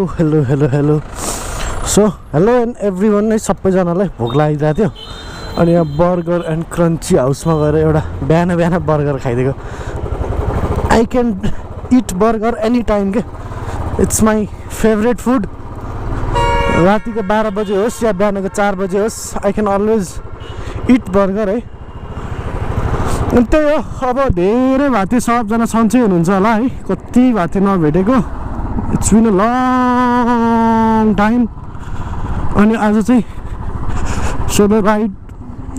Hello hello hello so hello and every one है सबैजनालाई भोक लागिरहेको थियो अनि यहाँ बर्गर एन्ड क्रन्ची हाउसमा गएर एउटा बिहान बिहान बर्गर खाइदिएको I can eat burger any time के इट्स माई फेभरेट फुड रातिको 12 बजे होस् या बिहानको 4 बजे होस् I can always eat burger है अनि त्यही हो अब धेरै भाती सबजना सन्चै हुनुहुन्छ होला है कति भाती नभेटेको it's been a long time अनि आज चाहिँ सोलो राइड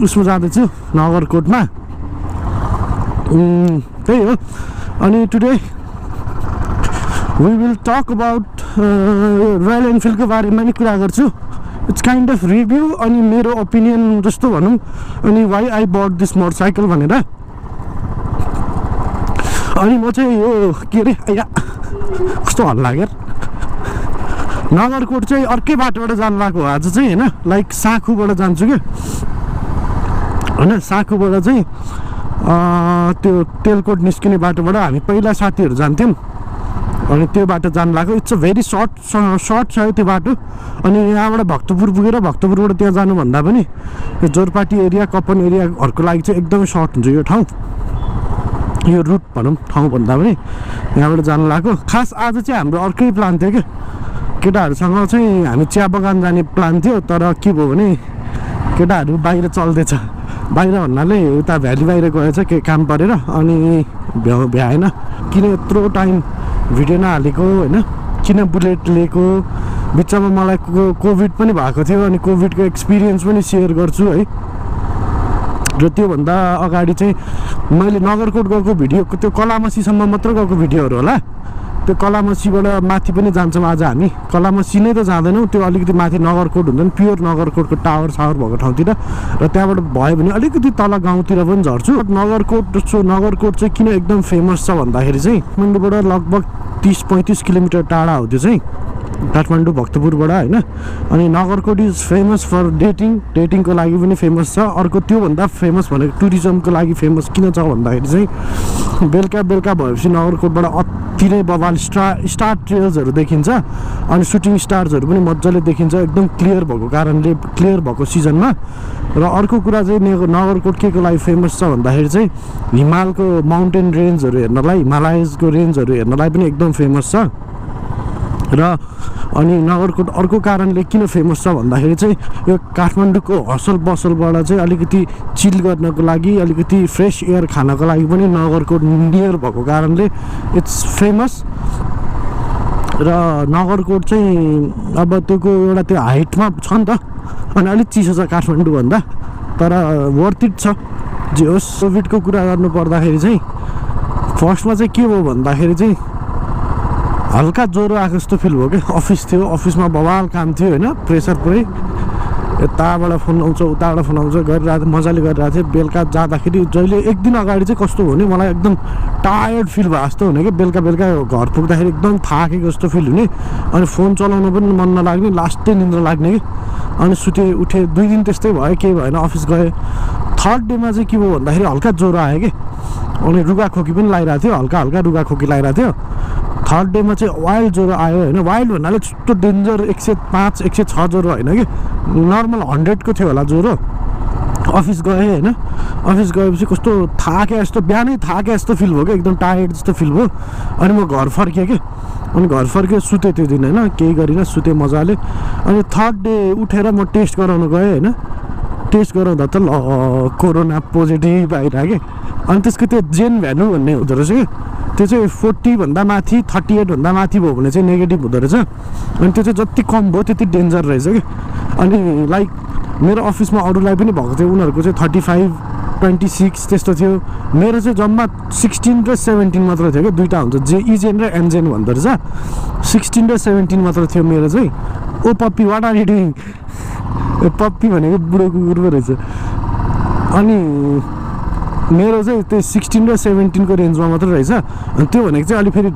उसमा जाँदैछु नगरकोटमा त्यही हो अनि today we will talk about Royal एनफिल्डको बारेमा नि कुरा गर्छु इट्स काइन्ड अफ रिभ्यू अनि मेरो ओपिनियन जस्तो भनौँ अनि why I but this motorcycle भनेर अनि म चाहिँ यो के अरे आइया कस्तो हल्ला लाग्यो नगरकोट चाहिँ अर्कै बाटोबाट जानु भएको आज चाहिँ होइन लाइक साखुबाट जान्छु क्या होइन साखुबाट चाहिँ त्यो तेलकोट निस्किने बाटोबाट हामी पहिला साथीहरू जान्थ्यौँ अनि त्यो बाटो जानु लाग्यो इट्स अ भेरी सर्ट छ त्यो बाटो अनि यहाँबाट भक्तपुर पुगेर भक्तपुरबाट त्यहाँ जानुभन्दा पनि यो जोरपाटी एरिया कपन एरियाहरूको लागि चाहिँ एकदमै सर्ट हुन्छ यो ठाउँ यो रुट भनौँ ठाउँ भन्दा पनि यहाँबाट जानु लाग्यो खास आज चाहिँ हाम्रो अर्कै प्लान थियो क्या केटाहरूसँग चाहिँ हामी चिया बगान जाने प्लान थियो तर के भयो भने केटाहरू बाहिर चल्दैछ बाहिर भन्नाले उता भ्याली बाहिर गएछ के काम परेर अनि भ्याएन किन यत्रो टाइम भिडियो नहालेको होइन किन बुलेट लिएको बिचमा मलाई कोभिड पनि भएको थियो अनि कोभिडको एक्सपिरियन्स पनि सेयर गर्छु है र त्योभन्दा अगाडि चाहिँ मैले नगरकोट गएको भिडियोको त्यो कलामसीसम्म मात्र गएको भिडियोहरू होला त्यो कलामसीबाट माथि पनि जान्छौँ आज हामी कलामसी नै त जाँदैनौँ त्यो अलिकति माथि नगरकोट हुन्छ नि प्योर नगरकोटको टावर सावर भएको ठाउँतिर र त्यहाँबाट भयो भने अलिकति तल गाउँतिर पनि झर्छु नगरकोट चाहिँ किन एकदम फेमस छ भन्दाखेरि चाहिँ काठमाडौँबाट लगभग 30-35 किलोमिटर टाढा हो त्यो चाहिँ काठमाडौँ भक्तपुरबाट होइन अनि नगरकोट इज फेमस फर डेटिङको लागि पनि फेमस छ अर्को त्योभन्दा फेमस भनेको टुरिज्मको लागि फेमस किन छ भन्दाखेरि चाहिँ बेलुका भएपछि नगरकोटबाट अति नै बवाल स्टार ट्रेल्सहरू देखिन्छ अनि सुटिङ स्टार्सहरू पनि मजाले देखिन्छ एकदम क्लियर भएको कारणले क्लियर भएको सिजनमा र अर्को कुरा चाहिँ नगरकोट के को लागि फेमस छ भन्दाखेरि चाहिँ हिमालको माउन्टेन रेन्जहरू हेर्नलाई हिमालयजको रेन्जहरू हेर्नलाई पनि एकदम फेमस छ र अनि नगरकोट अर्को कारणले किन फेमस छ भन्दाखेरि चाहिँ यो काठमाडौँको हसल बसलबाट चाहिँ अलिकति चिल गर्नको लागि अलिकति फ्रेस एयर खानको लागि पनि नगरकोट नियर भएको कारणले इट्स फेमस र नगरकोट चाहिँ अब त्योको एउटा त्यो हाइटमा छ नि त अनि अलिक चिसो छ काठमाडौँभन्दा तर वर्थ इट छ जे होस् कोभिडको कुरा गर्नु पर्दाखेरि चाहिँ फर्स्टमा चाहिँ के भयो भन्दाखेरि चाहिँ हल्का ज्वरो आएको जस्तो फिल भयो क्या अफिस थियो अफिसमा बवाल काम थियो होइन प्रेसर पुरै यताबाट फोन आउँछ उताबाट फोन आउँछ गरिरहेको मजाले गरिरहेको थियो बेलुका जाँदाखेरि जहिले एक दिन अगाडि चाहिँ कस्तो हुने मलाई एकदम टायर्ड फिल भयो जस्तो हुने कि बेलुका घर पुग्दाखेरि एकदम थाकेको जस्तो फिल हुने अनि फोन चलाउनु पनि मन नलाग्ने लास्टै निन्द्रा लाग्ने कि अनि सुते उठेँ 2 दिन त्यस्तै भयो केही भएन अफिस गएँ थर्ड डेमा चाहिँ के भयो भन्दाखेरि हल्का ज्वरो आयो कि अनि रुगाखोकी पनि लगाइरहेको थियो हल्का रुगाखोकी लगाइरहेको थियो थर्ड डेमा चाहिँ वाइल्ड ज्वरो आयो होइन वाइल्ड भन्नाले त्यस्तो डेन्जर 105 106 ज्वरो होइन कि नर्मल 100 को थियो होला ज्वरो अफिस गएँ होइन अफिस गएपछि कस्तो थाके जस्तो बिहानै थाके जस्तो फिल भयो कि एकदम टायर्ड जस्तो फिल भयो अनि म घर फर्केँ कि अनि घर फर्केँ सुतेँ त्यो दिन होइन केही गरिनँ सुतेँ मजाले अनि थर्ड डे उठेर म टेस्ट गराउनु गएँ होइन टेस्ट गराउँदा त कोरोना पोजिटिभ आइरह्यो कि अनि त्यसको त्यो जेन भ्यालु भन्ने हुँदो रहेछ कि त्यो चाहिँ 40 भन्दा माथि 38 भन्दा माथि भयो भने चाहिँ नेगेटिभ हुँदो रहेछ अनि त्यो चाहिँ जति कम भयो त्यति डेन्जर रहेछ कि अनि लाइक मेरो अफिसमा अरूलाई पनि भएको थियो उनीहरूको चाहिँ 35 26 त्यस्तो थियो मेरो चाहिँ जम्मा 16 र 17 मात्र थियो क्या दुईवटा हुन्छ इजेन र एनजेन भन्दो रहेछ 16 र 17 मात्र थियो मेरो चाहिँ ओ puppy what are you doing puppy भनेको बुढो कुकुर पो रहेछ अनि मेरो चाहिँ त्यो 16 र 17 को रेन्जमा मात्र रहेछ अनि त्यो भनेको चाहिँ अलिक फेरि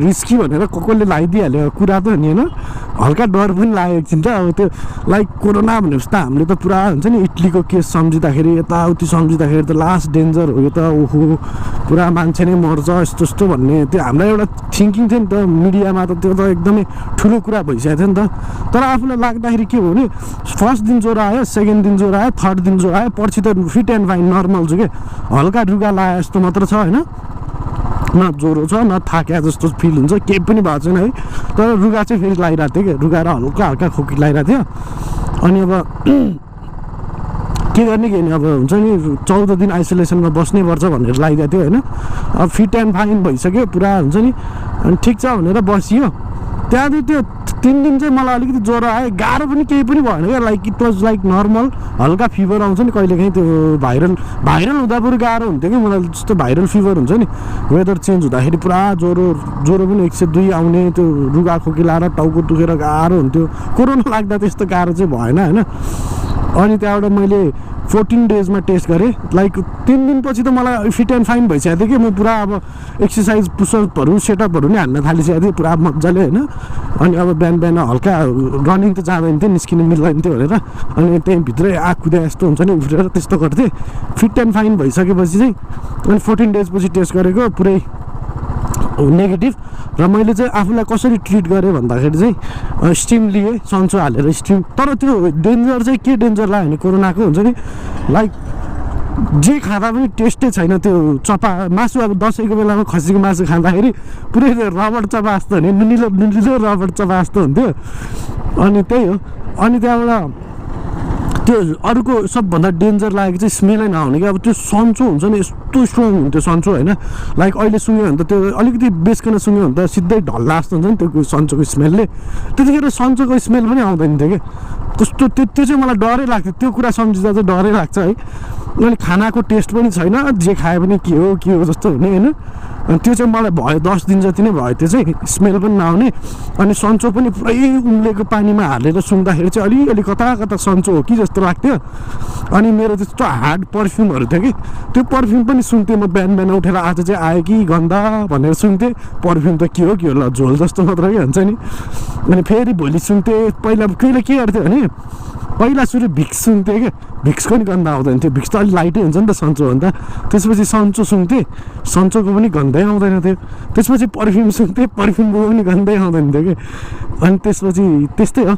रिस्की भनेर कसले लगाइदिइहाल्यो कुरा त नि होइन हल्का डर पनि लाग्यो एकछिन त अब त्यो लाइक कोरोना भनेपछि त हामीले त पुरा हुन्छ नि इटलीको केस सम्झिँदाखेरि यताउति सम्झिँदाखेरि त लास्ट डेन्जर हो यो त ओहो पुरा मान्छे नै मर्छ यस्तो यस्तो भन्ने त्यो हामीलाई एउटा थिङ्किङ थियो नि त मिडियामा त त्यो त एकदमै ठुलो कुरा भइसकेको थियो नि त तर आफूलाई लाग्दाखेरि के भयो भने फर्स्ट दिन ज्वरो आयो सेकेन्ड दिन ज्वरो आयो थर्ड दिन ज्वरो आयो पछि त फिट एन्ड फाइन नर्मल छु क्या हल्का रुगा लगाए जस्तो मात्र छ होइन न ज्वरो छ न थाक्या जस्तो फिल हुन्छ केही पनि भएको छैन है तर रुगा चाहिँ फेरि लगाइरहेको थियो क्या रुगा र हल्का हल्का खोकी लगाइरहेको थियो अनि अब के गर्ने के नि अब हुन्छ नि 14 दिन आइसोलेसनमा बस्नै पर्छ भनेर लगाइदिएको थियो होइन अब फिट एन्ड फाइन भइसक्यो पुरा हुन्छ नि अनि ठिक छ भनेर बसियो त्यहाँदेखि त्यो 3 दिन चाहिँ मलाई अलिकति ज्वरो आयो गाह्रो पनि केही पनि भएन क्या like it was like normal हल्का फिभर आउँछ नि कहिलेकाहीँ त्यो भाइरल हुँदा पनि गाह्रो हुन्थ्यो कि मलाई जस्तो भाइरल फिभर हुन्छ नि वेदर चेन्ज हुँदाखेरि पुरा ज्वरो पनि 102 आउने त्यो रुगा खोकी लाएर टाउको दुखेर गाह्रो हुन्थ्यो कोरोना लाग्दा त्यस्तो गाह्रो चाहिँ भएन होइन अनि त्यहाँबाट मैले 14 डेजमा टेस्ट गरेँ लाइक 3 दिनपछि त मलाई फिट एन्ड फाइन भइसकेको थियो कि म पुरा अब एक्सर्साइज पुसअपहरू सेटअपहरू नि हान्न थालिसकेको थिएँ पुरा मजाले होइन अनि अब बिहान हल्का रनिङ त जाँदैन थियो निस्किनु मिल्दैन थियो भनेर अनि त्यहीँभित्रै आँख कुदे यस्तो हुन्छ नि उफ्रेर त्यस्तो गर्थेँ फिट एन्ड फाइन भइसकेपछि चाहिँ अनि 14 डेजपछि टेस्ट गरेको पुरै नेगेटिभ र मैले चाहिँ आफूलाई कसरी ट्रिट गरेँ भन्दाखेरि चाहिँ स्टिम लिएँ सन्चो हालेर स्टिम तर त्यो डेन्जर चाहिँ के डेन्जर लाग्यो भने कोरोनाको हुन्छ नि लाइक जे खाँदा पनि टेस्टै छैन त्यो चपा मासु अब दसैँको बेलामा खसीको मासु खाँदाखेरि पुरै रबड चपा जस्तो हुने नुनिलो रबड चपा जस्तो हुन्थ्यो अनि त्यही हो अनि त्यहाँबाट त्यो अरूको सबभन्दा डेन्जर लागेको चाहिँ स्मेलै नआउने कि अब त्यो सन्चो हुन्छ नि यस्तो स्ट्रङ हुन्थ्यो सन्चो होइन लाइक अहिले सुँग्यो भने त त्यो अलिकति बेचकन सुँग्यो भने त सिधै ढल्ला जस्तो हुन्छ नि त्यो सन्चोको स्मेलले त्यतिखेर सन्चोको स्मेल पनि आउँदैन थियो कि कस्तो त्यो चाहिँ मलाई डरै लाग्थ्यो त्यो कुरा सम्झिँदा चाहिँ डरै लाग्छ है अनि खानाको टेस्ट पनि छैन जे खायो भने के हो जस्तो हुने होइन अनि त्यो चाहिँ मलाई भयो 10 दिन जति नै भयो त्यो चाहिँ स्मेल पनि नआउने अनि सन्चो पनि पुरै उम्लेको पानीमा हालेर सुँग्दाखेरि चाहिँ अलिअलि कता सन्चो हो कि जस्तो लाग्थ्यो अनि मेरो त्यस्तो हार्ड पर्फ्युमहरू थियो कि त्यो पर्फ्युम पनि सुन्थेँ म बिहान उठेर आज चाहिँ आयो कि गन्दा भनेर सुन्थेँ पर्फ्युम त के हो ल झोल जस्तो मात्र के हुन्छ नि अनि फेरि भोलि सुन्थेँ पहिला कहिले के गर्थ्यो भने पहिला सुरु भिक्स सुन्थेँ क्या भिक्सको पनि गन्ध आउँदैन थियो भिक्स त अलिक लाइटै हुन्छ नि त सन्चो भन्दा त्यसपछि सन्चो सुन्थेँ सन्चोको पनि गन्धै आउँदैन थियो त्यसपछि पर्फ्युम सुन्थेँ पर्फ्युमको पनि गन्धै आउँदैन थियो कि अनि त्यसपछि त्यस्तै हो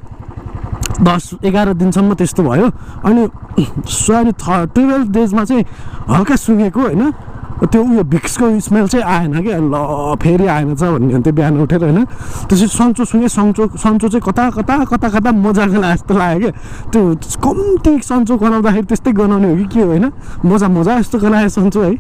10-11 दिनसम्म त्यस्तो भयो अनि 12 डेजमा चाहिँ हल्का सुँगेको होइन त्यो उयो भिक्सको स्मेल चाहिँ आएन कि ल फेरि आएन छ भन्ने हुन्थ्यो बिहान उठेर होइन त्यसपछि सन्चो सुँगेँ सन्चो चाहिँ कता मजाको लाग्यो जस्तो लाग्यो क्या त्यो कम्ती सन्चो गनाउँदाखेरि त्यस्तै गनाउने हो कि के होइन मजा यस्तो गनायो सन्चो है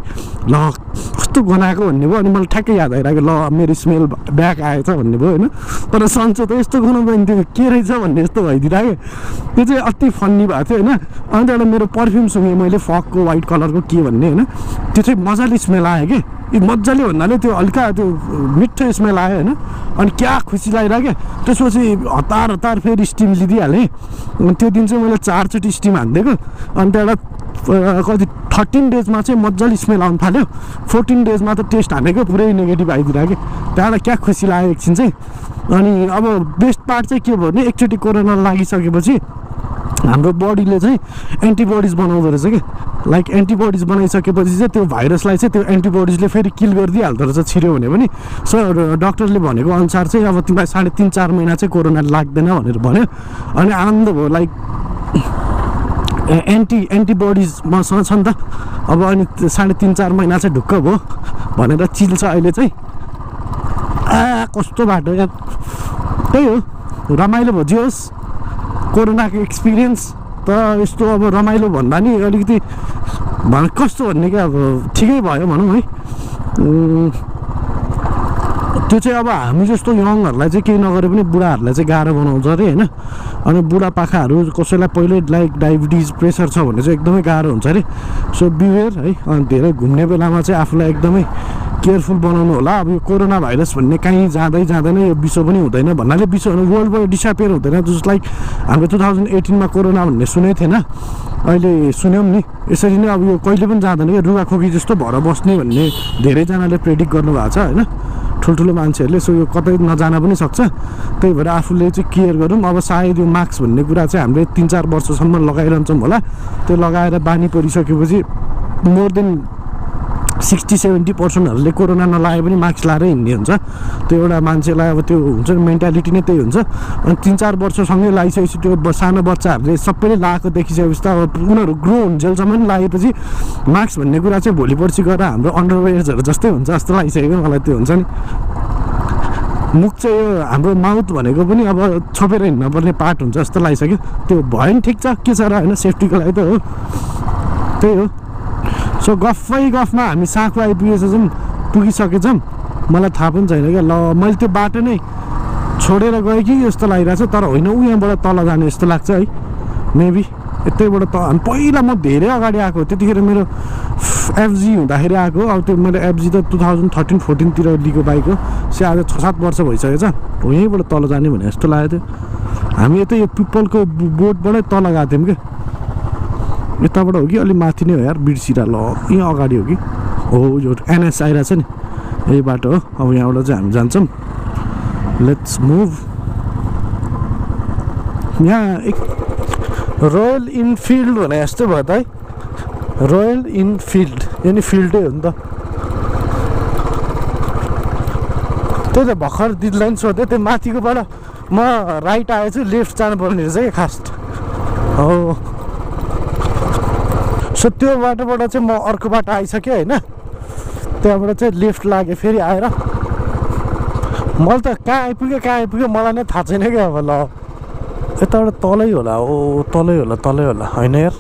ल कस्तो गनाएको भन्ने भयो अनि मलाई ठ्याक्कै याद आइरहेको ल मेरो स्मेल ब्याक आएछ भन्ने भयो होइन तर सन्चो त यस्तो गनाउँदैन थियो के रहेछ भन्ने जस्तो भइदिरहेको त्यो चाहिँ अति फन्नी भएको थियो होइन अनि त्यहाँबाट मेरो पर्फ्युम सुँगेँ मैले फकको व्हाइट कलरको के भन्ने होइन त्यो चाहिँ मजाले स्मेल आयो कि मजाले भन्नाले त्यो हल्का त्यो मिठो स्मेल आयो होइन अनि क्या खुसी लागिरह्यो क्या त्यसपछि हतार फेरि स्टिम लिइदिइहालेँ त्यो दिन चाहिँ मैले 4 चोटि स्टिम हानिदिएको अनि त्यहाँबाट कति 13 डेजमा चाहिँ मजाले स्मेल आउनु थाल्यो 14 डेजमा त टेस्ट हानेको पुरै नेगेटिभ आइदिरहेको कि त्यहाँबाट क्या खुसी लाग्यो एकछिन चाहिँ अनि अब बेस्ट पार्ट चाहिँ के भयो भने एकचोटि कोरोना लागिसकेपछि हाम्रो बडीले चाहिँ एन्टिबडिज बनाउँदो रहेछ कि लाइक एन्टिबडिज बनाइसकेपछि चाहिँ त्यो भाइरसलाई चाहिँ त्यो एन्टिबडिजले फेरि किल गरिदिइहाल्दो रहेछ छिर्यो भने पनि सो डक्टरले भनेको अनुसार चाहिँ अब तिमीलाई 3.5-4 महिना चाहिँ कोरोना लाग्दैन भनेर भन्यो अनि आनन्द भयो लाइक एन्टिबडिज मसँग छ नि त अब अनि 3.5-4 महिना चाहिँ ढुक्क भयो भनेर चिल्छ अहिले चाहिँ कस्तो बाटो यार त्यही हो रमाइलो भयो जे होस् कोरोनाको एक्सपिरियन्स त यस्तो अब रमाइलो भन्दा नि अलिकति कस्तो भन्ने क्या अब ठिकै भयो भनौँ है त्यो चाहिँ अब हामी जस्तो यङहरूलाई चाहिँ केही नगरे पनि बुढाहरूलाई चाहिँ गाह्रो बनाउँछ अरे होइन अनि बुढापाकाहरू कसैलाई पहिल्यै लाइक डायबिटिज प्रेसर छ भने चाहिँ एकदमै गाह्रो हुन्छ अरे सो बिवेयर है अनि धेरै घुम्ने बेलामा चाहिँ आफूलाई एकदमै केयरफुल बनाउनु होला अब यो कोरोना भाइरस भन्ने कहीँ जाँदैन यो विश्व पनि हुँदैन भन्नाले विश्व वर्ल्डबाट डिसअपियर हुँदैन जस्ट लाइक हाम्रो 2018मा कोरोना भन्ने सुनेको थिएन अहिले सुन्यौँ नि यसरी नै अब यो कहिले पनि जाँदैन क्या रुगाखोकी जस्तो भएर बस्ने भन्ने धेरैजनाले प्रेडिक्ट गर्नुभएको छ होइन ठुल्ठुलो मान्छेहरूले सो यो कतै नजान पनि सक्छ त्यही भएर आफूले चाहिँ केयर गरौँ अब सायद यो मास्क भन्ने कुरा चाहिँ हामीले 3-4 वर्षसम्म लगाइरहन्छौँ होला त्यो लगाएर बानी परिसकेपछि मोर देन 60-70%हरूले कोरोना नलागे पनि मास्क लाएर हिँड्ने हुन्छ त्यो एउटा मान्छेलाई अब त्यो हुन्छ मेन्टालिटी नै त्यही हुन्छ अनि 3-4 वर्षसँगै लगाइसकेपछि त्यो सानो बच्चाहरूले सबैले लगाएको देखिसकेपछि त अब उनीहरू ग्रो हुन्जेलसम्म पनि लागेपछि मास्क भन्ने कुरा चाहिँ भोलि पर्सि गएर हाम्रो अन्डरवेयर्सहरू जस्तै हुन्छ जस्तो लागिसकेको मलाई त्यो हुन्छ नि मुख चाहिँ यो हाम्रो माउथ भनेको पनि अब छोपेर हिँड्नुपर्ने पार्ट हुन्छ जस्तो लागिसक्यो त्यो भयो नि ठिक छ के छ र होइन सेफ्टीको लागि त हो त्यही हो सो गफमा हामी साँखु पुगिसकेछौँ मलाई थाहा पनि छैन क्या ल मैले त्यो बाटो नै छोडेर गएँ कि जस्तो लागिरहेको छ तर होइन ऊ यहाँबाट तल जाने जस्तो लाग्छ है मेबी यतैबाट त पहिला म धेरै अगाडि आएको त्यतिखेर मेरो एफजी हुँदाखेरि आएको अब त्यो मेरो एफजी त 2013-14 लिएको बाइक हो से आज 6-7 वर्ष भइसकेको छ हो यहीँबाट तल जाने भने जस्तो लागेको थियो हामी यतै यो पिपलको बोटबाटै तल गएको थियौँ क्या यताबाट हो कि अलि माथि नै हो यार बिर्सिरा ल यहाँ अगाडि हो कि हो यो एनएस आइरहेको छ नि यही बाटो हो अब यहाँबाट चाहिँ हामी जान्छौँ लेट्स मुभ यहाँ एक रोयल इनफिल्ड भने जस्तो भयो त है रोयल इनफिल्ड यो नि फिल्डै हो नि त त्यही त भर्खर दिदीलाई पनि सोधेँ त्यो माथिकोबाट म राइट आएछु लेफ्ट जानुपर्ने रहेछ क्या खास हो सो त्यो बाटोबाट चाहिँ म अर्को बाटो आइसकेँ होइन त्यहाँबाट चाहिँ लेफ्ट लागेँ फेरि आएर मैले त कहाँ आइपुग्यो मलाई नै थाहा छैन क्या अब ल यताबाट तलै होला ओ तलै होला होइन यार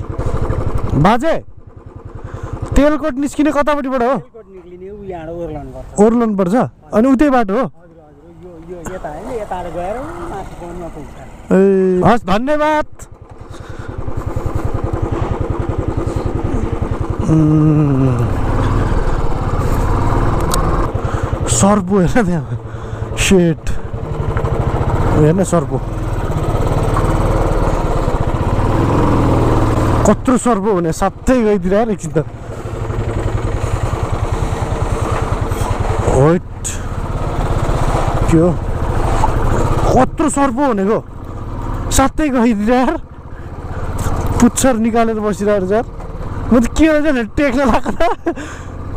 बाजे तेलकोट निस्किने कतापट्टिबाट हो ओर्लन पर्छ अनि उतै बाटो हो ए हस् धन्यवाद सर्पो हेर त्यहाँ सेट हेर्न सर्पो कत्रो सर्पो हुने साथै गइदिएर यार एकछिन त होइट के हो कत्रो सर्पो भनेको साथै गइदिएर यार पुच्छर निकालेर बसिरहेको छ यार म त के हो भने टेक्न लाग्यो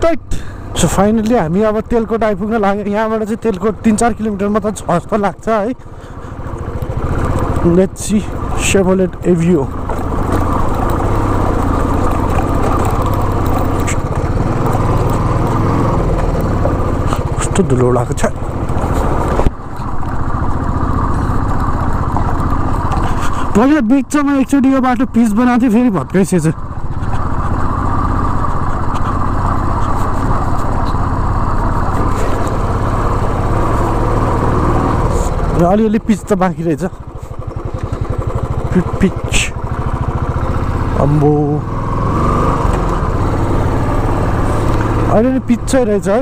टाइट सो फाइनली हामी अब तेलकोट आइपुग्न लाग्यो यहाँबाट चाहिँ तेलकोट 3-4 किलोमिटर मात्र छ जस्तो लाग्छ है लेट्स सी शेभरोलेट एभियो कस्तो धुलो उडाएको छ पहिला बिचमा एकचोटि यो बाटो पिच बनाएको थियो फेरि भत्काइसकेछ अलिअलि पिच त बाँकी रहेछ पिच अम्बो अलिअलि पिच चाहिँ रहेछ है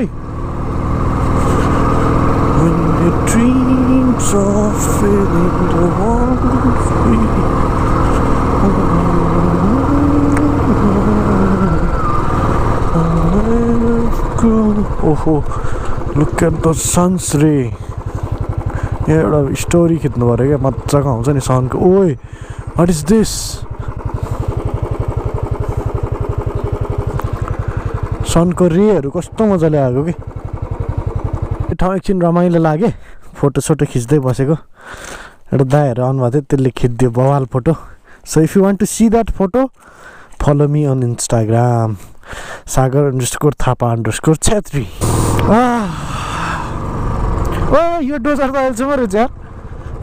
When your dreams are filling the world free Oh, look at the sun's ray यहाँ एउटा स्टोरी खिच्नु पऱ्यो क्या मजाको आउँछ नि सनको ओए वाट इज दिस सनको रेहरू कस्तो मजाले आएको कि यो ठाउँ एकछिन रमाइलो लाग्यो फोटोसोटो खिच्दै बसेको एउटा दाइहरू आउनुभएको थियो त्यसले खिचिदियो बवाल photo so if you want to see that photo follow me on Instagram sagar_thapa_छेत्री यो डोजर त अहिलेसम्म रहेछ यार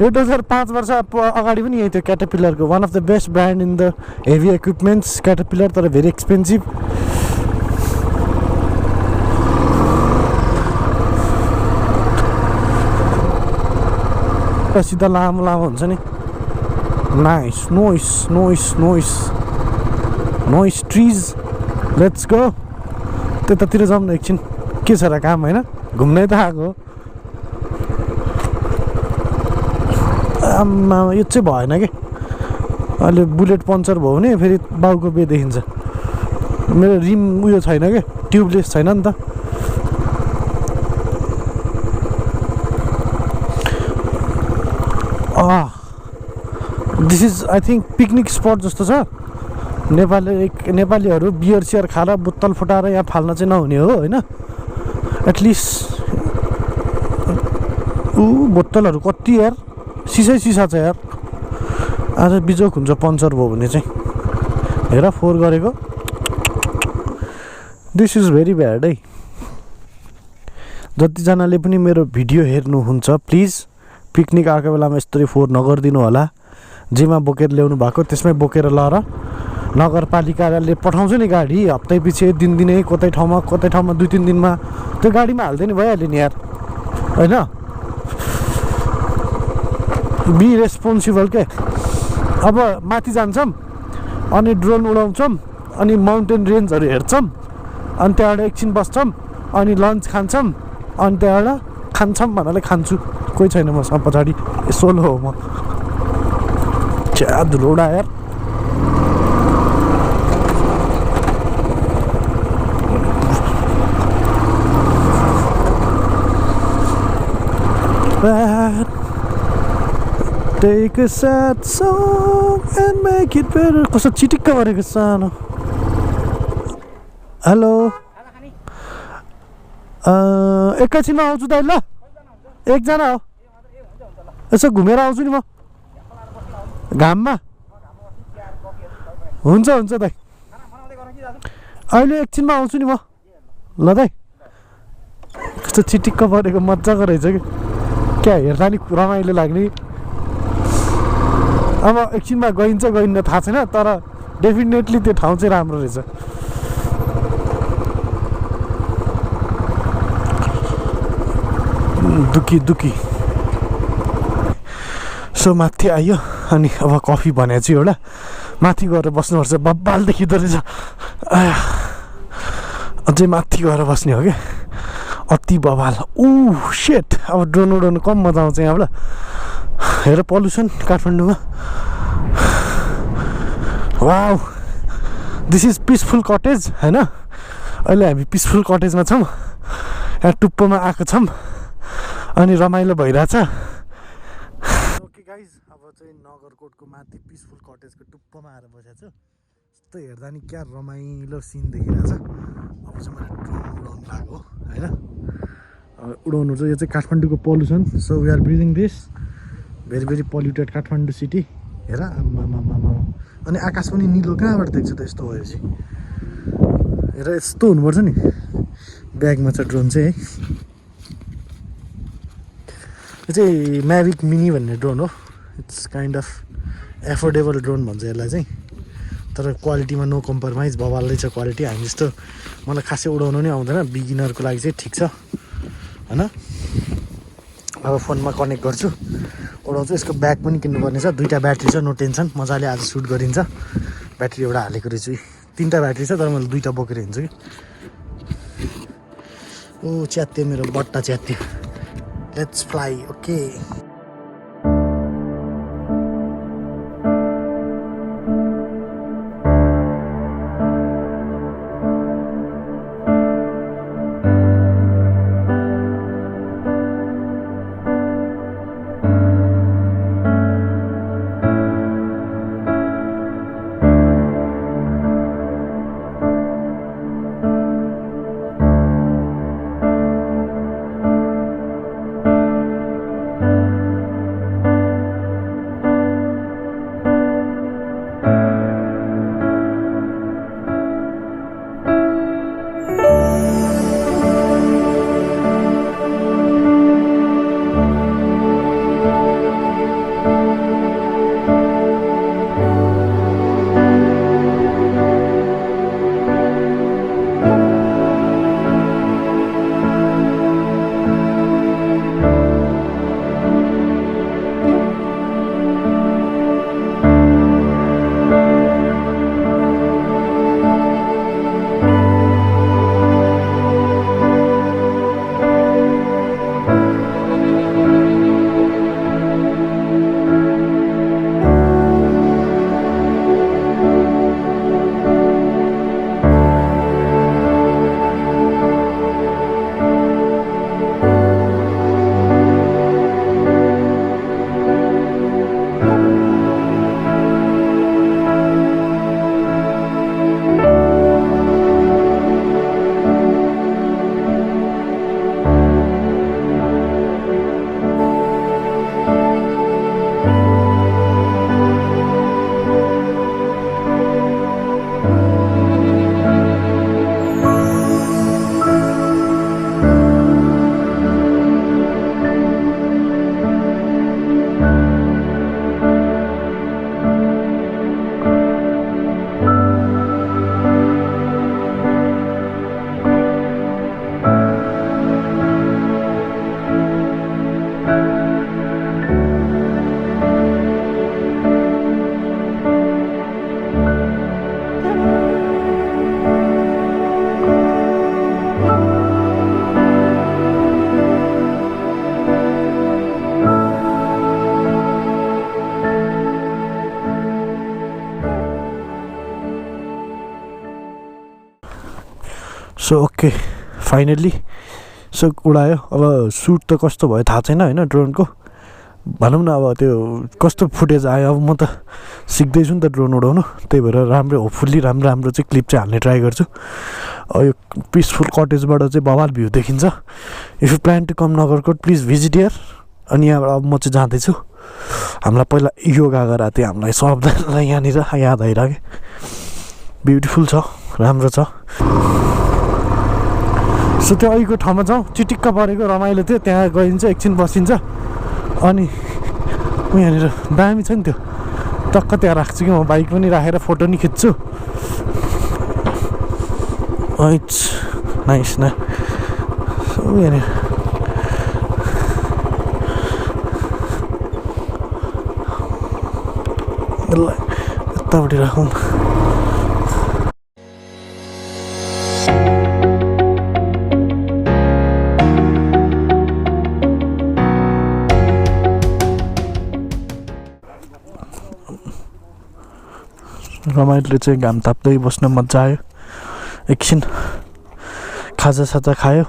यो डोजर 5 वर्ष अगाडि पनि यही थियो क्याटरपिलरको one of the best brand in the heavy equipments Caterpillar तर भेरी एक्सपेन्सिभ सिधा लामो लामो हुन्छ नि nice noise trees let's go त्यतातिर जाउँ न एकछिन के छ र काम होइन घुम्नै त आएको आम्मा यो चाहिँ भएन कि अहिले बुलेट पङ्चर भयो भने फेरि बाउको बे देखिन्छ मेरो रिम उयो छैन क्या ट्युबलेस छैन नि त this is I think picnic spot जस्तो छ। नेपालीहरू बियर सियर खाएर बोतल फुटाएर यहाँ फाल्न चाहिँ नहुने हो होइन। एटलिस्ट बोतलहरू कति यार, सिसा छ यार। आज बिजोक हुन्छ पङ्चर भयो भने चाहिँ। हेर फोहोर गरेको। दिस इज भेरी ब्याड है। जतिजनाले पनि मेरो भिडियो हेर्नुहुन्छ प्लिज पिकनिक आएको बेलामा यस्तरी फोहोर नगरिदिनु होला। जेमा बोकेर ल्याउनु भएको त्यसमै बोकेर ल र। नगरपालिकाले पठाउँछ नि गाडी हप्तै पछि दिनदिनै कतै ठाउँमा 2-3 दिनमा त्यो गाडीमा हाल्दै नि भइहाल्यो नि यार होइन। बी रेस्पोन्सिबल के। अब माथि जान्छौँ अनि ड्रोन उडाउँछौँ अनि माउन्टेन रेन्जहरू हेर्छौँ अनि त्यहाँबाट एकछिन बस्छौँ अनि लन्च खान्छौँ अनि त्यहाँबाट खान्छौँ भन्नाले खान्छु। कोही छैन मसँग पछाडि, सोलो हो म। धुलो उडा यार। Take a sad song and make it better. कस्तो चिटिक्क गरेको सानो। हेलो एकैछिनमा आउँछु दाइ ल। एकजना हो, यसो घुमेर आउँछु नि म घाममा। हुन्छ दाइ, अहिले एकछिनमा आउँछु नि म ल दाइ। कस्तो चिटिक्क परेको मजाको रहेछ कि क्या, हेर्दा नि रमाइलो लाग्ने। अब एकछिनमा गइन्छ गइन्न थाहा छैन, तर डेफिनेटली त्यो ठाउँ चाहिँ राम्रो रहेछ। दुखी सो माथि आयो अनि अब कफी भनेको छु एउटा। माथि गएर बस्नुपर्छ, बब्बाल देखिँदो रहेछ। अझै माथि गएर बस्ने हो क्या, अति बबाल। सेट। अब ड्रोन उडाउनु कम मजा आउँछ यहाँबाट। हेर पल्युसन काठमाडौँमा। Wow, this is peaceful cottage होइन। अहिले हामी पिसफुल कटेजमा छौँ, यहाँ टुप्पोमा आएको छौँ अनि रमाइलो भइरहेछ। ओके गाइज, अब चाहिँ नगरकोटको माथि पिसफुल कटेजको टुप्पोमा आएर बसेको छु। यस्तो हेर्दा नि क्या रमाइलो सिन देखिरहेछ। अब चाहिँ मैले ड्रोन उडाउनु लागेको होइन। उडाउनु चाहिँ यो चाहिँ काठमाडौँको pollution. So we are breathing this very very polluted Kathmandu city. हेर आम्मामामा, अनि आकाश पनि निलो कहाँबाट देख्छ त यस्तो भएपछि। हेर यस्तो हुनुपर्छ नि। ब्यागमा छ ड्रोन चाहिँ है। यो चाहिँ म्याभिक मिनी भन्ने ड्रोन हो। It's kind of affordable drone भन्छ यसलाई चाहिँ, तर क्वालिटीमा नो कम्प्रोमाइज। बबालै छ क्वालिटी। हामी जस्तो मलाई खासै उडाउनु नै आउँदैन, बिगिनरको लागि चाहिँ ठिक छ होइन। अब फोनमा कनेक्ट गर्छु, उडाउँछु। यसको ब्याग पनि किन्नुपर्ने छ। 2टा ब्याट्री छ, नो टेन्सन, मजाले आज सुट गरिन्छ। ब्याट्री एउटा हालेको रहेछु। 3टा ब्याट्री छ तर मैले 2टा बोकेर हिँड्छु कि। ओ च्यात्यो मेरो बट्टा च्यात्यो। Let's fly. Okay so okay finally so उडायो। अब सुट त कस्तो भयो थाहा छैन होइन ड्रोनको, भनौँ न अब त्यो कस्तो फुटेज आयो। अब म त सिक्दैछु नि त ड्रोन उडाउनु, त्यही भएर राम्रो होपफुल्ली राम्रो चाहिँ क्लिप चाहिँ हाल्ने ट्राई गर्छु। यो पिसफुल कटेजबाट चाहिँ बवाल भ्यू देखिन्छ। If you plan to come Nagarkot please visit here. अनि यहाँबाट अब म चाहिँ जाँदैछु। हामीलाई पहिला योगा गराएको थियो हामीलाई सबैलाई यहाँनिर याद आइरह्यो। ब्युटिफुल छ, राम्रो छ। सो त्यो अहिलेको ठाउँमा जाउँ, चिटिक्क परेको रमाइलो थियो, त्यहाँ गइन्छ एकछिन बसिन्छ। अनि यहाँनिर दामी छ नि त्यो, टक्क त्यहाँ राख्छु कि म बाइक पनि राखेर फोटो नि खिच्छु। इट्स नाइस न। यहाँनिर यतापट्टि राखौँ। रमाइलोले चाहिँ घाम ताप्दै बस्न मजा आयो। एकछिन खाजासाजा खायो।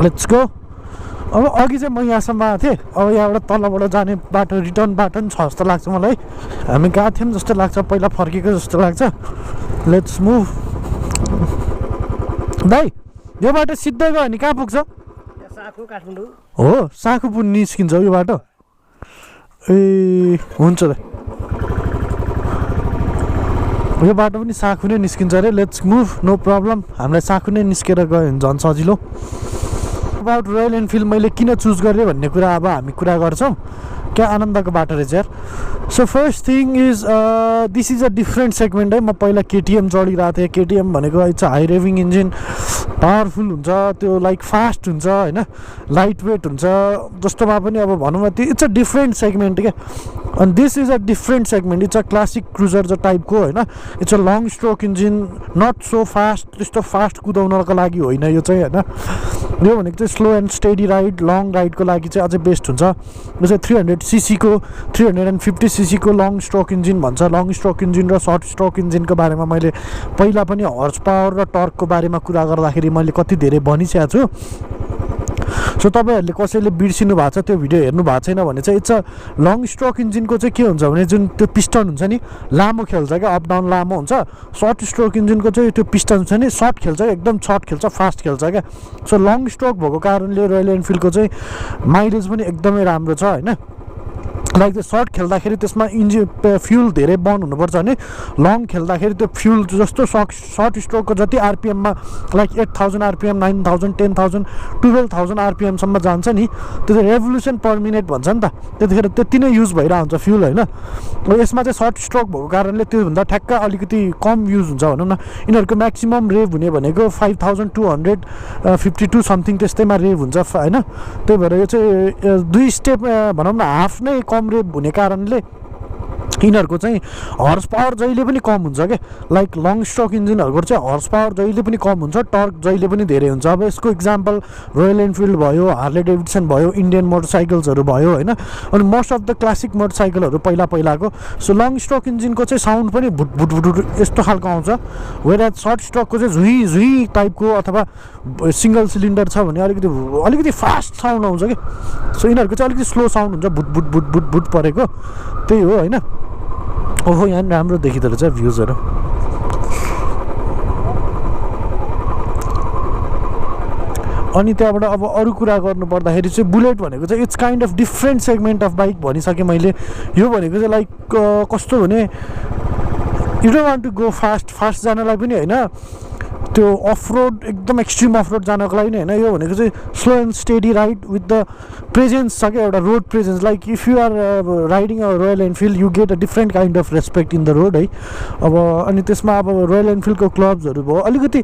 Let's go. अब अघि चाहिँ म यहाँसम्म आएको थिएँ, अब यहाँबाट तलबाट जाने बाटो रिटर्न बाटो पनि छ जस्तो लाग्छ मलाई। हामी गएको थियौँ जस्तो लाग्छ, पहिला फर्केको जस्तो लाग्छ। Let's move. दाइ यो बाटो सिधै गयो भने कहाँ पुग्छ? हो साँखु पुग्नु निस्किन्छ यो बाटो। ए हुन्छ दाइ, यो बाटो पनि साँखु नै निस्किन्छ अरे। Let's move, no problem. हामीलाई साँखु नै निस्केर गयो भने झन् सजिलो। अबाउट रोयल एनफिल्ड मैले किन चुज गरेँ भन्ने कुरा अब हामी कुरा गर्छौँ। क्या आनन्दको बाटो रहेछ यार। So first thing is this is a different segment है। म पहिला केटिएम चढिरहेको थिएँ। केटिएम भनेको इट्स हाई रेभिङ इन्जिन, पावरफुल हुन्छ, त्यो लाइक फास्ट हुन्छ होइन, लाइट वेट हुन्छ। जस्तोमा पनि अब भनौँ न त्यो इट्स अ डिफ्रेन्ट सेगमेन्ट क्या। अनि this is a different segment, it's a classic cruiser जो टाइपको होइन। It's a long stroke engine, not so fast, त्यस्तो फास्ट कुदाउनको लागि होइन यो चाहिँ होइन। यो भनेको चाहिँ slow and steady ride, long राइडको लागि चाहिँ अझै बेस्ट हुन्छ। यो चाहिँ 300cc को 350cc को लङ स्ट्रोक इन्जिन भन्छ। लङ स्ट्रोक इन्जिन र सर्ट स्ट्रोक इन्जिनको बारेमा मैले पहिला पनि हर्स पावर र टर्कको बारेमा कुरा गर्दाखेरि मैले कति धेरै भनिसकेको छु। सो तपाईँहरूले कसैले बिर्सिनु भएको छ, त्यो भिडियो हेर्नु भएको छैन भने चाहिँ इट्स अ लङ स्ट्रोक इन्जिनको चाहिँ के हुन्छ भने जुन त्यो पिस्टन हुन्छ नि लामो खेल्छ क्या, अप डाउन लामो हुन्छ। सर्ट स्ट्रोक इन्जिनको चाहिँ त्यो पिस्टन हुन्छ नि सर्ट खेल्छ, एकदम सर्ट खेल्छ, फास्ट खेल्छ क्या। सो लङ स्ट्रोक भएको कारणले रोयल एनफिल्डको चाहिँ माइलेज पनि एकदमै राम्रो छ होइन। लाइक त्यो सर्ट खेल्दाखेरि त्यसमा इन्जिन फ्युल धेरै बर्न हुनुपर्छ भने लङ खेल्दाखेरि त्यो फ्युल जस्तो सर्ट स्ट्रोकको जति आरपिएममा लाइक 8000 आरपिएम, 9000, 10000, 12000 आरपिएमसम्म जान्छ नि, त्यो चाहिँ रेभोल्युसन पर मिनट भन्छ नि त। त्यतिखेर त्यति नै युज भइरहेको हुन्छ फ्युल होइन। यसमा चाहिँ सर्ट स्ट्रोक भएको कारणले त्योभन्दा ठ्याक्क अलिकति कम युज हुन्छ भनौँ न। यिनीहरूको म्याक्सिमम् रेभ हुने भनेको 5252 समथिङ त्यस्तैमा रेभ हुन्छ होइन। त्यही भएर यो चाहिँ 2 स्टेप भनौँ न हाफ नै कम रेप हुने कारणले यिनीहरूको चाहिँ हर्स पावर जहिले पनि कम हुन्छ क्या। लाइक लङ स्ट्रोक इन्जिनहरूको चाहिँ हर्स पावर जहिले पनि कम हुन्छ, टर्क जहिले पनि धेरै हुन्छ। अब यसको इक्जाम्पल रोयल एनफिल्ड भयो, हार्ले डेभिडसन भयो, इन्डियन मोटरसाइकल्सहरू भयो होइन। अनि मोस्ट अफ द क्लासिक मोटरसाइकलहरू पहिलाको। सो लङ स्ट्रोक इन्जिनको चाहिँ साउन्ड पनि भुट भुट भुट यस्तो खालको आउँछ। वेयर सर्ट स्ट्रोकको चाहिँ झुई झुई टाइपको अथवा सिङ्गल सिलिन्डर छ भने अलिकति फास्ट साउन्ड आउँछ क्या। सो यिनीहरूको चाहिँ अलिकति स्लो साउन्ड हुन्छ, भुट भुट भुट भुट भुट परेको। त्यही हो होइन। ओहो यहाँ राम्रो देखिँदो रहेछ भ्युजहरू। अनि त्यहाँबाट अब अरू कुरा गर्नु पर्दाखेरि चाहिँ बुलेट भनेको चाहिँ it's kind of different segment of bike भनिसकेँ मैले। यो भनेको चाहिँ लाइक कस्तो भने you don't want to go fast जानलाई पनि होइन, त्यो अफ रोड एकदम एक्सट्रिम अफ रोड जानको लागि नै होइन। यो भनेको चाहिँ slow and steady ride with the presence छ क्या, एउटा road presence. Like if you are riding a Royal Enfield you get a different kind of respect in the road है। अब अनि त्यसमा अब रोयल एनफिल्डको क्लब्सहरू भयो, अलिकति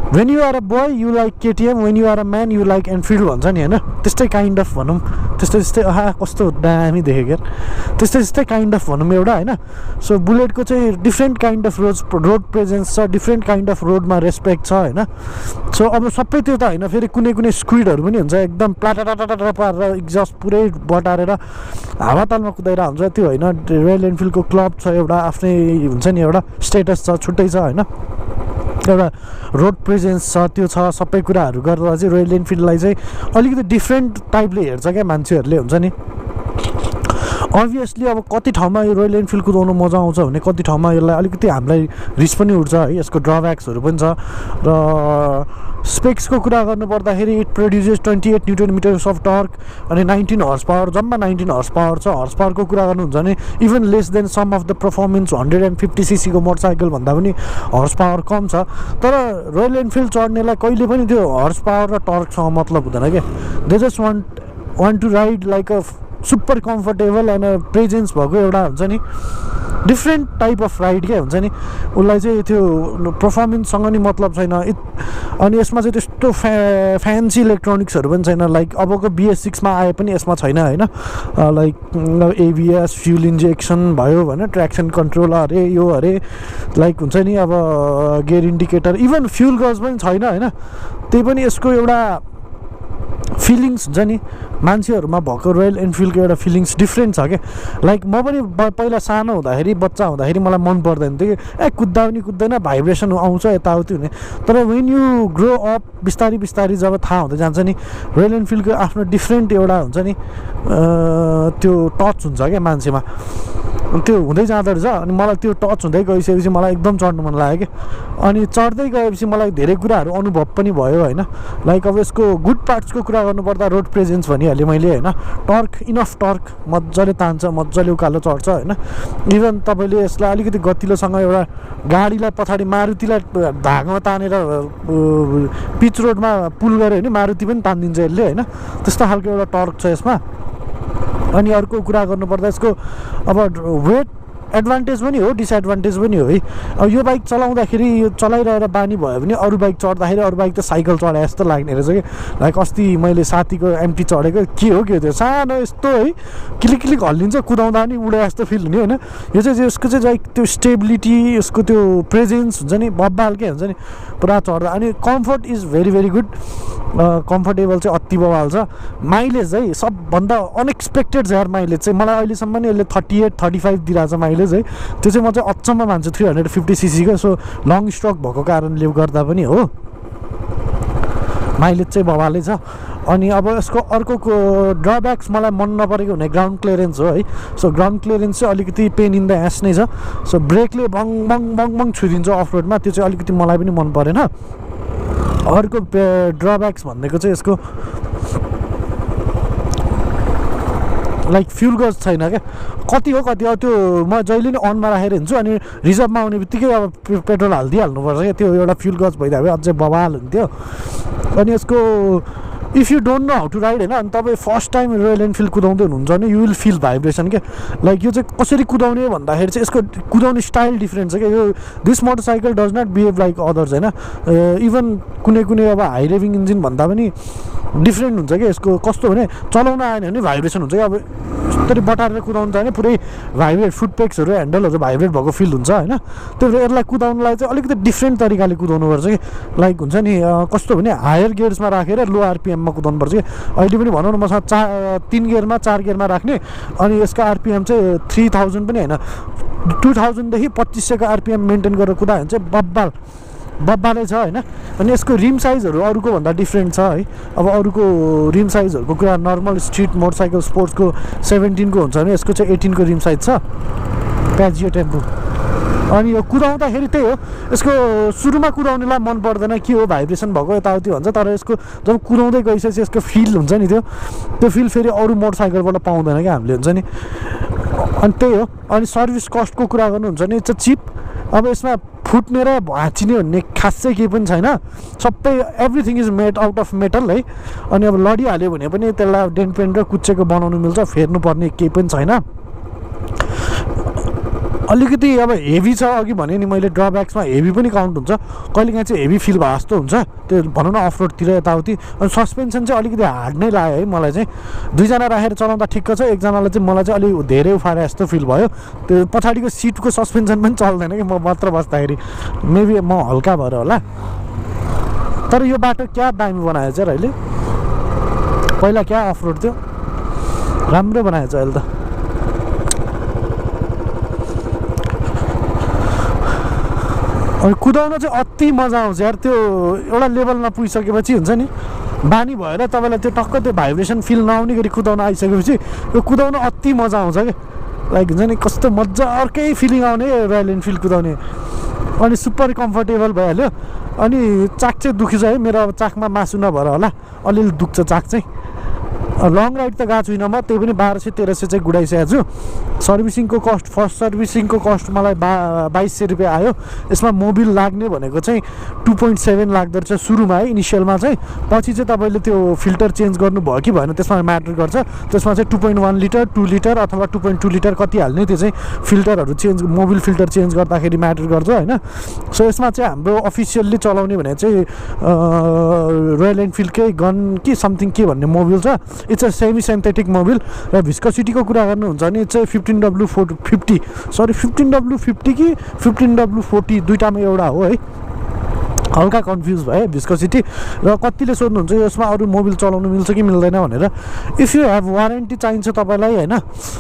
when you are a boy you like KTM, when you are a man you like Enfield भन्छ नि होइन, त्यस्तै काइन्ड अफ भनौँ, त्यस्तै कस्तो दामी देखेँ क्या, त्यस्तै काइन्ड अफ भनौँ एउटा होइन। सो बुलेटको चाहिँ different kind off road presence छ, डिफ्रेन्ट काइन्ड अफ रोडमा रेस्पेक्ट छ होइन। सो अब सबै त्यो त होइन, फेरि कुनै स्क्विडहरू पनि हुन्छ एकदम प्लाटाटाटा पारेर इक्जस्ट पुरै बटारेर हावातालमा कुदाइरहेको हुन्छ, त्यो होइन। रोयल एनफिल्डको क्लब छ एउटा, आफ्नै हुन्छ नि एउटा स्टेटस छ, छुट्टै छ होइन, एउटा रोड प्रेजेन्स छ, त्यो छ, सबै कुराहरू गरेर चाहिँ रोयल एनफिल्डलाई चाहिँ अलिकति डिफ्रेन्ट टाइपले हेर्छ क्या मान्छेहरूले हुन्छ नि। अभियसली अब कति ठाउँमा यो रोयल एनफिल्ड कुदाउनु मजा आउँछ भने कति ठाउँमा यसलाई अलिकति हामीलाई रिस पनि उठ्छ है, यसको ड्रब्याक्सहरू पनि छ। र स्पेक्सको कुरा गर्नुपर्दाखेरि it produces 28 newton metres of torque अनि 19 हर्स पावर, जम्मा 19 हर्स पावर छ। हर्स पावरको कुरा गर्नुहुन्छ भने even less than some of the performance 150cc को मोटरसाइकल भन्दा पनि हर्स पावर कम छ। तर रोयल एनफिल्ड चढ्नेलाई कहिले पनि त्यो हर्स पावर र टर्कसँग मतलब हुँदैन क्या, they just want to ride like a super comfortable and presence भएको एउटा हुन्छ नि डिफ्रेन्ट टाइप अफ राइड क्या हुन्छ नि। उसलाई चाहिँ त्यो पर्फर्मेन्ससँग नि मतलब छैन। अनि यसमा चाहिँ त्यस्तो फ्यान्सी इलेक्ट्रोनिक्सहरू पनि छैन, लाइक अबको BS6मा आए पनि यसमा छैन होइन। लाइक ABS, फ्युल इन्जेक्सन भयो होइन, ट्र्याक्सन कन्ट्रोल अरे यो अरे, लाइक हुन्छ नि अब गियर इन्डिकेटर, इभन फ्युल गज पनि छैन होइन। त्यही पनि यसको एउटा फिलिङ्स हुन्छ नि मान्छेहरूमा भएको, रोयल एनफिल्डको एउटा फिलिङ्स डिफ्रेन्ट छ क्या। लाइक म पनि पहिला सानो हुँदाखेरि, बच्चा हुँदाखेरि मलाई मन पर्दैन थियो कि कुद्दा पनि कुद्दैन, भाइब्रेसन आउँछ यताउति हुने। तर वेन यु ग्रो अप बिस्तारी बिस्तारी जब थाहा हुँदै जान्छ नि, रोयल एनफिल्डको आफ्नो डिफ्रेन्ट एउटा हुन्छ नि त्यो टच हुन्छ क्या मान्छेमा, त्यो हुँदै जाँदो रहेछ। अनि मलाई त्यो टच हुँदै गइसकेपछि मलाई एकदम चढ्नु मन लाग्यो क्या। अनि चढ्दै गएपछि मलाई धेरै कुराहरू अनुभव पनि भयो होइन। लाइक अब यसको गुड पार्ट्सको कुरा गर्नुपर्दा रोड प्रेजेन्स भनिहालेँ मैले होइन, टर्क, इनफ टर्क, मजाले तान्छ, मजाले उकालो चढ्छ होइन। इभन तपाईँले यसलाई अलिकति गतिलोसँग एउटा गाडीलाई पछाडि मारुतिलाई धागोमा तानेर पिच रोडमा पुल गऱ्यो भने मारुति पनि तानिदिन्छ यसले होइन, त्यस्तो खालको एउटा टर्क छ यसमा। अनि अर्को कुरा गर्नुपर्दा यसको अब वेट एडभान्टेज पनि हो, डिसएडभान्टेज पनि हो है। अब यो बाइक चलाउँदाखेरि, यो चलाइरहेर बानी भयो भने अरू बाइक चढ्दाखेरि अरू बाइक त साइकल चढाए जस्तो लाग्ने रहेछ कि। लाइक अस्ति मैले साथीको MT चढेको, के हो त्यो सानो यस्तो है, किलिक किलिक हल्लिन्छ, कुदाउँदा पनि उडे जस्तो फिल हुने होइन। यो चाहिँ यसको चाहिँ लाइक त्यो स्टेबिलिटी, यसको त्यो प्रेजेन्स हुन्छ नि बब्बाल के हुन्छ नि पुरा चढ्दा। अनि comfort is very very good, comfortable चाहिँ अति बबाल छ। माइलेज है सबभन्दा अनएक्सपेक्टेड यार, माइलेज चाहिँ मलाई अहिलेसम्म नि यसले 38-35 दिइरहेको छ माइलेज है। त्यो चाहिँ म चाहिँ अचम्म मान्छु 350cc को। सो लङ स्ट्रोक भएको कारणले गर्दा पनि हो, माइलेज चाहिँ बबालै छ। अनि अब यसको अर्को ड्रब्याक्स मलाई मन नपरेको हुने ग्राउन्ड क्लियरेन्स हो है। सो ग्राउन्ड क्लियरेन्स चाहिँ अलिकति पेन इन द एस नै छ। सो ब्रेकले बङ बङ बङ बङ छुदिन्छ अफ रोडमा, त्यो चाहिँ अलिकति मलाई पनि मन परेन। अर्को ड्रब्याक्स भनेको चाहिँ यसको लाइक फ्युल गज छैन क्या। कति हो अब त्यो म जहिले नै अनमा राखेर हिँड्छु, अनि रिजर्भमा आउने बित्तिकै अब पेट्रोल हालिदिइहाल्नुपर्छ क्या, त्यो एउटा फ्युल गज भइदियो भए अझै बवाल हुन्थ्यो। अनि यसको if you don't know how to ride होइन, अनि तपाईँ फर्स्ट टाइम रोयल एनफिल्ड कुदाउँदै हुनुहुन्छ भने यु विल फिल भाइब्रेसन क्या। लाइक यो चाहिँ कसरी कुदाउने भन्दाखेरि चाहिँ यसको कुदाउने स्टाइल डिफ्रेन्ट छ क्या। यो this motorcycle does not behave like others होइन। इभन कुनै अब हाई रेभिङ इन्जिन भन्दा पनि डिफ्रेन्ट हुन्छ क्या यसको। कस्तो भने चलाउन आएन भने भाइब्रेसन हुन्छ क्या। अब यस्तरी बटारेर कुदाउनु छ भने पुरै भाइब्रेट, फुटपेक्सहरू ह्यान्डलहरू भाइब्रेट भएको फिल हुन्छ होइन। त्यो भएर यसलाई कुदाउनुलाई चाहिँ अलिकति डिफ्रेन्ट तरिकाले कुदाउनुपर्छ कि। लाइक हुन्छ नि कस्तो भने हायर गियर्समा राखेर लो RPM कुदाउनुपर्छ कि। अहिले पनि भनौँ न मसँग 3 गियरमा 4 गियरमा राख्ने, अनि यसको RPM चाहिँ 3000 पनि होइन, 2000 देखि 2500 को RPM मेन्टेन गरेर कुदायो भने चाहिँ बब्बालै छ होइन। अनि यसको रिम साइजहरू अरूको भन्दा डिफ्रेन्ट छ है। अब अरूको रिम साइजहरूको कुरा नर्मल स्ट्रिट मोटरसाइकल स्पोर्ट्सको 17 को हुन्छ भने यसको चाहिँ 18 को रिम साइज छ, प्याजियो टेम्पो। अनि यो कुदाउँदाखेरि त्यही हो, यसको सुरुमा कुदाउनेलाई मन पर्दैन के हो भाइब्रेसन भएको यताउति भन्छ। तर यसको जब कुदाउँदै गइसकेपछि यसको फिल हुन्छ नि त्यो फिल फेरि अरू मोटरसाइकलबाट पाउँदैन क्या हामीले हुन्छ नि। अनि त्यही हो। अनि सर्भिस कस्टको कुरा गर्नुहुन्छ भने चाहिँ चिप। अब यसमा फुट्ने र भाँचिने भन्ने खासै केही पनि छैन, सबै everything is made out of metal है। अनि अब लडिहाल्यो भने पनि त्यसलाई डेन्ट पेन्ट र कुच्चेको बनाउनु मिल्छ, फेर्नुपर्ने केही पनि छैन। अलिकति अब हेभी छ। अघि भने नि मैले ड्रब्याक्समा हेभी पनि काउन्ट हुन्छ, कहिलेकाहीँ चाहिँ हेभी फिल भए जस्तो हुन्छ त्यो भनौँ न अफरोडतिर यताउति। अनि सस्पेन्सन चाहिँ अलिकति हार्ड नै लाग्यो है मलाई चाहिँ। दुईजना राखेर चलाउँदा ठिक्क छ, एकजनालाई चाहिँ मलाई चाहिँ अलिक धेरै उफारे जस्तो फिल भयो। त्यो पछाडिको सिटको सस्पेन्सन पनि चल्दैन कि म मात्र बस्दाखेरि, मेबी म हल्का भएर होला। तर यो बाटो क्या दामी बनाएछ र अहिले, पहिला क्या अफरोड थियो, राम्रो बनाएछ अहिले त। अनि कुदाउन चाहिँ अति मजा आउँछ यार, त्यो एउटा लेभलमा पुगिसकेपछि हुन्छ नि, बानी भएर तपाईँलाई त्यो टक्क त्यो भाइब्रेसन फिल नआउने गरी कुदाउन आइसकेपछि यो कुदाउन अति मजा आउँछ क्या। लाइक हुन्छ नि कस्तो मजा, अर्कै फिलिङ आउने रोयल इनफिल्ड कुदाउने। अनि सुपर कम्फर्टेबल भइहाल्यो। अनि चाक चाहिँ दुखी छ है मेरो, अब चाकमा मासु नभएर होला अलिअलि दुख्छ चाक चाहिँ। लङ राइड त गएको छुइनँ म, त्यही पनि 1200-1300 चाहिँ गुडाइसकेको छु। सर्भिसिङको कस्ट, फर्स्ट सर्भिसिङको कस्ट मलाई 2200 रुपियाँ आयो। यसमा मोबिल लाग्ने भनेको चाहिँ 2.7 लाग्दो रहेछ सुरुमा है, इनिसियलमा चाहिँ। पछि चाहिँ तपाईँले त्यो फिल्टर चेन्ज गर्नुभयो कि भएन त्यसमा म्याटर गर्छ। त्यसमा चाहिँ 2.1 लिटर, 2 लिटर अथवा 2.2 लिटर कति हाल्ने, त्यो चाहिँ फिल्टरहरू चेन्ज, मोबिल फिल्टर चेन्ज गर्दाखेरि म्याटर गर्छ होइन। सो यसमा चाहिँ हाम्रो अफिसियल्ली चलाउने भने चाहिँ रोयल एनफिल्डकै गन कि समथिङ के भन्ने मोबिल छ। It's a semi synthetic Mobil. र भिस्कोसिटीको कुरा गर्नुहुन्छ भने चाहिँ 15W50, सरी 15W50 कि 15W40 दुईटामा एउटा हो है, हल्का कन्फ्युज भयो भिस्कोसिटी। र कतिले सोध्नुहुन्छ यसमा अरू मोबिल चलाउनु मिल्छ कि मिल्दैन भनेर। इफ यु हेभ वारेन्टी चाहिन्छ तपाईँलाई होइन,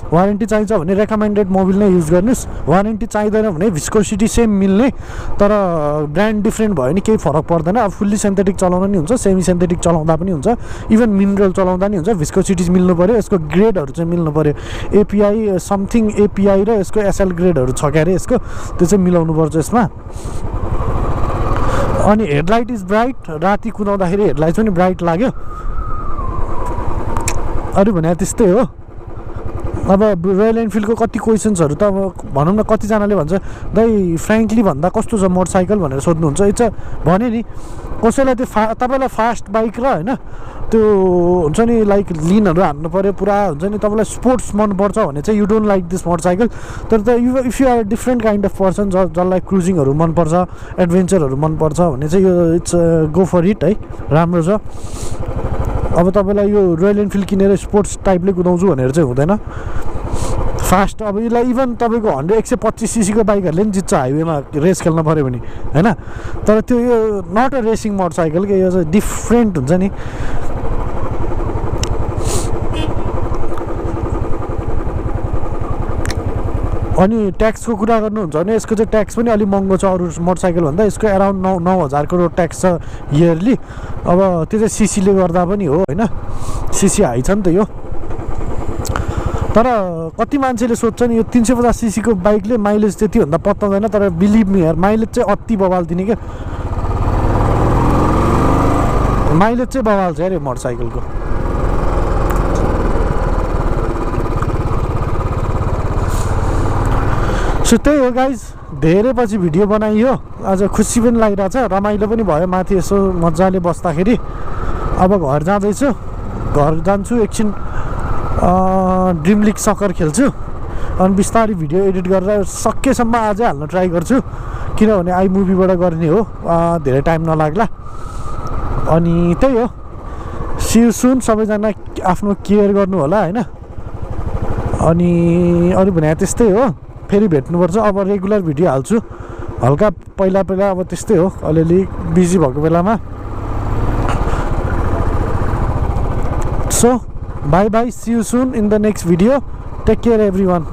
वारेन्टी चाहिन्छ भने रेकमेन्डेड मोबिल नै युज गर्नुहोस्। वारेन्टी चाहिँदैन भने भिस्कोसिटी सेम मिल्ने, तर ब्रान्ड डिफ्रेन्ट भयो भने केही फरक पर्दैन। अब फुल्ली सिन्थेटिक चलाउनु नि हुन्छ, सेमी सिन्थेटिक चलाउँदा पनि हुन्छ, इभन मिनरल चलाउँदा नि हुन्छ। भिस्कोसिटी मिल्नु पऱ्यो, यसको ग्रेडहरू चाहिँ मिल्नु पऱ्यो। एपिआई समथिङ एपिआई र यसको एसएल ग्रेडहरू छ क्या अरे यसको, त्यो चाहिँ मिलाउनु पर्छ यसमा। अनि हेडलाइट इज ब्राइट, राति कुदाउँदाखेरि हेडलाइट पनि ब्राइट लाग्यो। अरू भने त्यस्तै हो। अब रोयल एनफिल्डको कति क्वेसन्सहरू त अब भनौँ न, कतिजनाले भन्छ दाइ फ्रेङ्कली भन्दा कस्तो छ मोटरसाइकल भनेर सोध्नुहुन्छ। इट्स भने नि कसैलाई त्यो तपाईँलाई फास्ट बाइक र होइन त्यो हुन्छ नि लाइक लिनहरू हान्नु पऱ्यो पुरा हुन्छ नि, तपाईँलाई स्पोर्ट्स मनपर्छ भने चाहिँ you don't like this motorcycle. तर त if you are different kind of person जसलाई क्रुजिङहरू मनपर्छ, एडभेन्चरहरू मनपर्छ भने चाहिँ यो इट्स गो फर इट है, राम्रो छ। अब तपाईँलाई यो रोयल एनफिल्ड किनेर स्पोर्ट्स टाइपले कुदाउँछु भनेर चाहिँ हुँदैन। फास्ट अब यसलाई इभन तपाईँको 125cc को बाइकहरूले पनि जित्छ हाइवेमा रेस खेल्न पऱ्यो भने होइन। तर त्यो यो नट अ रेसिङ मोटरसाइकल के, यो चाहिँ डिफ्रेन्ट हुन्छ नि। अनि ट्याक्सको कुरा गर्नुहुन्छ भने यसको चाहिँ ट्याक्स पनि अलिक महँगो छ अरू मोटरसाइकल भन्दा। यसको एराउन्ड 9,000 करोड ट्याक्स छ इयरली। अब त्यो चाहिँ सिसीले गर्दा पनि हो होइन, सिसी हाई छ नि त यो। तर कति मान्छेले सोध्छन् यो 350cc को बाइकले माइलेज त्यति भन्दा पत्ताउँदैन, तर बिलिभ मी यार माइलेज चाहिँ अति बवाल दिने क्या, माइलेज चाहिँ बवाल छ यार यो मोटरसाइकलको। सो त्यही हो गाइज, धेरै पछि भिडियो बनाइयो, आज खुसी पनि लागिरहेछ, रमाइलो पनि भयो माथि यसो मजाले बस्दाखेरि। अब घर जाँदैछु, घर जान्छु एकछिन ड्रिम लिग सकर खेल्छु, अनि बिस्तारै भिडियो एडिट गरेर सकेसम्म आजै हाल्न ट्राई गर्छु, किनभने आई मुभीबाट गर्ने हो, धेरै टाइम नलाग्ला। अनि त्यही हो, सी यू सुन। सबैजना आफ्नो केयर गर्नु होला होइन। अनि अरू भने त्यस्तै हो, फेरि भेट्नुपर्छ। अब रेगुलर भिडियो हाल्छु, हल्का पहिला अब त्यस्तै हो, अलिअलि बिजी भएको बेलामा। So bye bye, see you soon in the next video, take care every one.